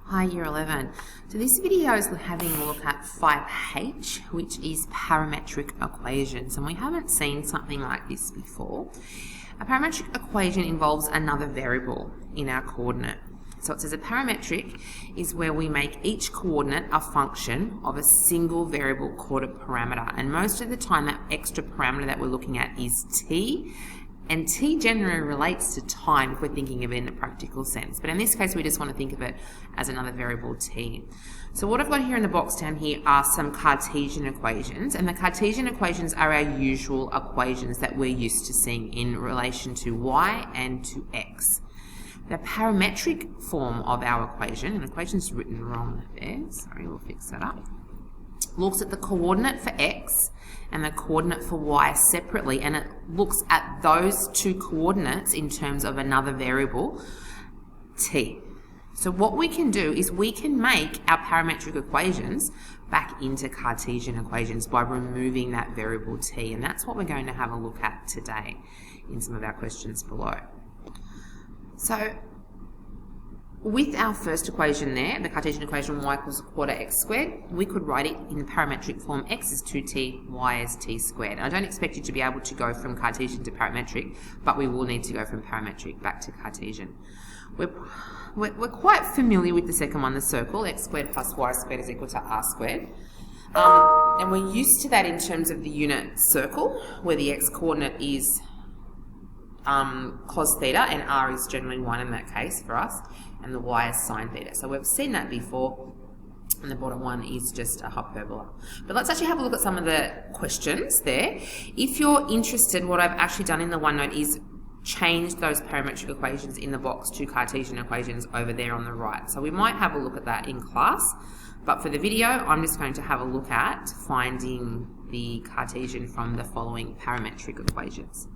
Hi, Year 11. So this video is having a look at 5H, which is parametric equations, and we haven't seen something like this before. A parametric equation involves another variable in our coordinate. So it says a parametric is where we make each coordinate a function of a single variable called a parameter, and most of the time that extra parameter that we're looking at is t. And t generally relates to time if we're thinking of it in a practical sense. But in this case, we just want to think of it as another variable t. So what I've got here in the box down here are some Cartesian equations. And the Cartesian equations are our usual equations that we're used to seeing in relation to y and to x. The parametric form of our equation, and the equation's written wrong there, sorry, we'll fix that up, looks at the coordinate for x and the coordinate for y separately, and it looks at those two coordinates in terms of another variable, t. So what we can do is we can make our parametric equations back into Cartesian equations by removing that variable t, and that's what we're going to have a look at today in some of our questions below. So with our first equation there, the Cartesian equation y equals a quarter x squared, we could write it in the parametric form x is 2t, y is t squared. I don't expect you to be able to go from Cartesian to parametric, but we will need to go from parametric back to Cartesian. We're quite familiar with the second one, the circle, x squared plus y squared is equal to r squared. And we're used to that in terms of the unit circle, where the x coordinate is cos theta, and r is generally 1 in that case for us, and the y is sine theta. So we've seen that before, and the bottom one is just a hyperbola. But let's actually have a look at some of the questions there. If you're interested, what I've actually done in the OneNote is change those parametric equations in the box to Cartesian equations over there on the right. So we might have a look at that in class, but for the video, I'm just going to have a look at finding the Cartesian from the following parametric equations.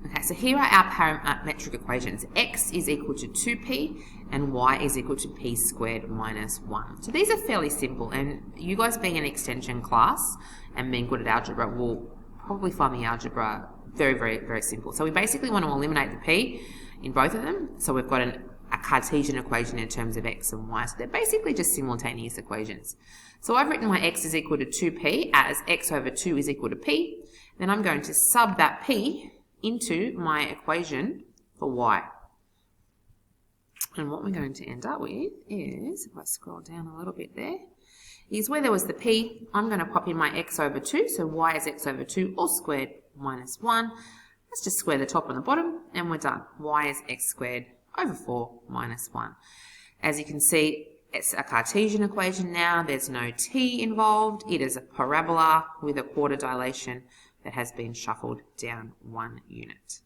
Okay, so here are our parametric equations. X is equal to 2p and y is equal to p squared minus 1. So these are fairly simple, and you guys being an extension class and being good at algebra will probably find the algebra very, very, very simple. So we basically want to eliminate the p in both of them. So we've got a Cartesian equation in terms of x and y. So they're basically just simultaneous equations. So I've written my x is equal to 2p as x over 2 is equal to p. Then I'm going to sub that p into my equation for y. And what we're going to end up with is, if I scroll down a little bit there, is where there was the p, I'm going to pop in my x over 2, so y is x over 2 all squared minus 1. Let's just square the top and the bottom, and we're done. Y is x squared over 4 minus 1. As you can see, it's a Cartesian equation now. There's no t involved. It is a parabola with a quarter dilation that has been shuffled down 1 unit.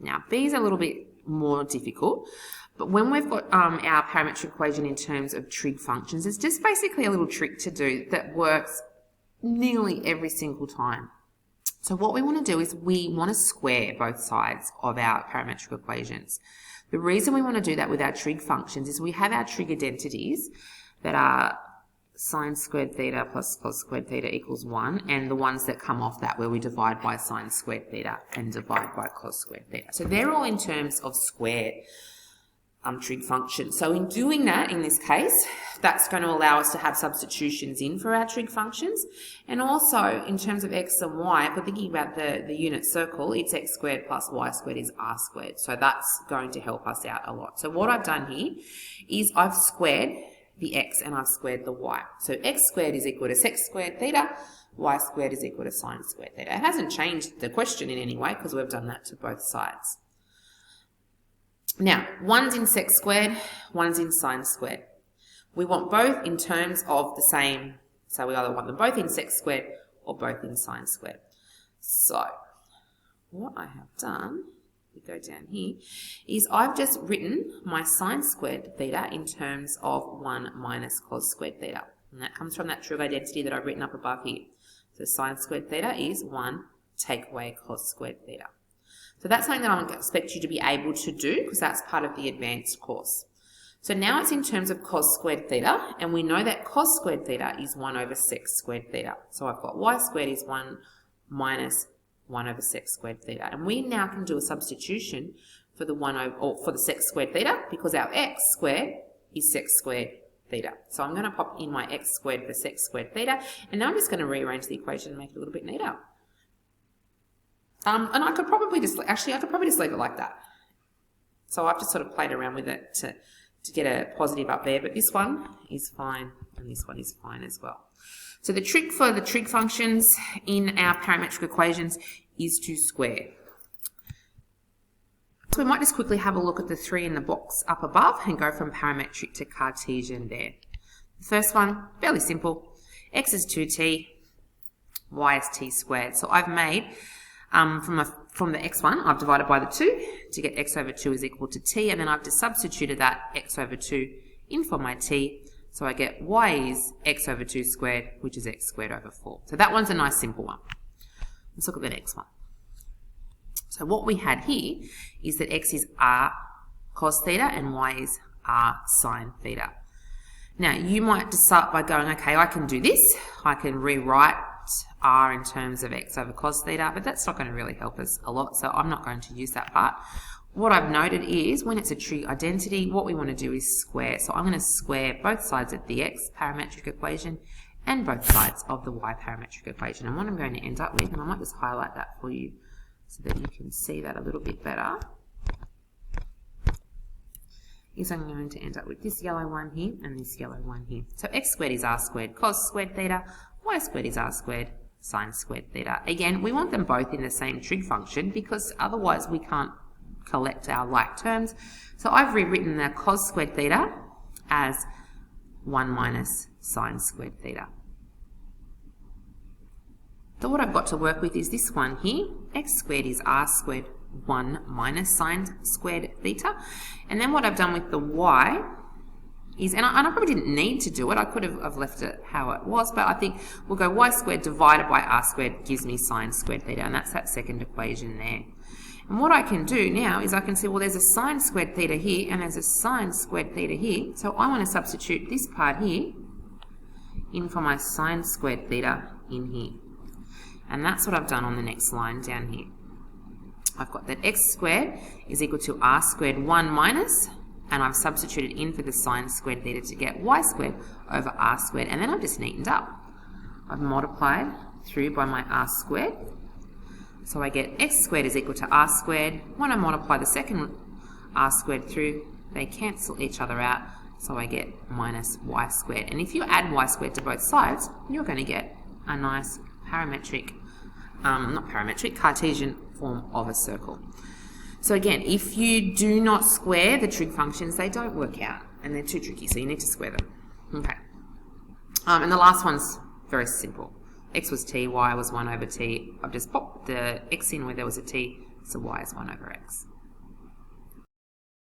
Now, B is a little bit more difficult, but when we've got our parametric equation in terms of trig functions, it's just basically a little trick to do that works nearly every single time. So what we want to do is we want to square both sides of our parametric equations. The reason we want to do that with our trig functions is we have our trig identities that are sine squared theta plus cos squared theta equals 1, and the ones that come off that where we divide by sine squared theta and divide by cos squared theta. So they're all in terms of square trig functions. So in doing that, in this case, that's going to allow us to have substitutions in for our trig functions. And also, in terms of x and y, if we're thinking about the unit circle, it's x squared plus y squared is r squared. So that's going to help us out a lot. So what I've done here is I've squared the x and I've squared the y. So x squared is equal to sec squared theta, y squared is equal to sine squared theta. It hasn't changed the question in any way because we've done that to both sides. Now, one's in sec squared, one's in sine squared. We want both in terms of the same, so we either want them both in sec squared or both in sine squared. So, what I have done, we go down here, is I've just written my sine squared theta in terms of 1 minus cos squared theta. And that comes from that trig identity that I've written up above here. So sine squared theta is 1 take away cos squared theta. So that's something that I expect you to be able to do because that's part of the advanced course. So now it's in terms of cos squared theta, and we know that cos squared theta is 1 over sec squared theta. So I've got y squared is 1 minus 1 over sec squared theta. And we now can do a substitution for the for the sec squared theta, because our x squared is sec squared theta. So I'm going to pop in my x squared for sec squared theta, and now I'm just going to rearrange the equation and make it a little bit neater. And I could probably just, actually I could probably just leave it like that. So I've just sort of played around with it to get a positive up there, but this one is fine and this one is fine as well. So the trick for the trig functions in our parametric equations is to square. So we might just quickly have a look at the 3 in the box up above and go from parametric to Cartesian there. The first one, fairly simple. X is 2t, y is t squared. So I've made, from the x1, I've divided by the 2 to get x over 2 is equal to t, and then I've just substituted that x over 2 in for my t. So I get y is x over 2 squared, which is x squared over 4. So that one's a nice simple one. Let's look at the next one. So what we had here is that x is r cos theta and y is r sine theta. Now, you might just start by going, okay, I can do this. I can rewrite r in terms of x over cos theta, but that's not going to really help us a lot, so I'm not going to use that part. What I've noted is when it's a trig identity, what we want to do is square. So I'm going to square both sides of the x parametric equation and both sides of the y parametric equation. And what I'm going to end up with, and I might just highlight that for you so that you can see that a little bit better, is I'm going to end up with this yellow one here and this yellow one here. So x squared is r squared cos squared theta, y squared is r squared sine squared theta. Again, we want them both in the same trig function because otherwise we can't collect our like terms. So I've rewritten the cos squared theta as 1 minus sine squared theta. So what I've got to work with is this one here. X squared is r squared 1 minus sine squared theta. And then what I've done with the y is, and I probably didn't need to do it, I could have left it how it was, but I think we'll go y squared divided by r squared gives me sine squared theta, and that's that second equation there. And what I can do now is I can see, well, there's a sine squared theta here and there's a sine squared theta here, so I want to substitute this part here in for my sine squared theta in here. And that's what I've done on the next line down here. I've got that x squared is equal to r squared 1 minus, and I've substituted in for the sine squared theta to get y squared over r squared, and then I've just neatened up. I've multiplied through by my r squared, so I get x squared is equal to r squared. When I multiply the second r squared through, they cancel each other out, so I get minus y squared. And if you add y squared to both sides, you're going to get a nice parametric, not parametric, Cartesian form of a circle. So again, if you do not square the trig functions, they don't work out, and they're too tricky, so you need to square them. Okay. And the last one's very simple. X was t, y was 1 over t. I've just popped the x in where there was a t, so y is 1 over x.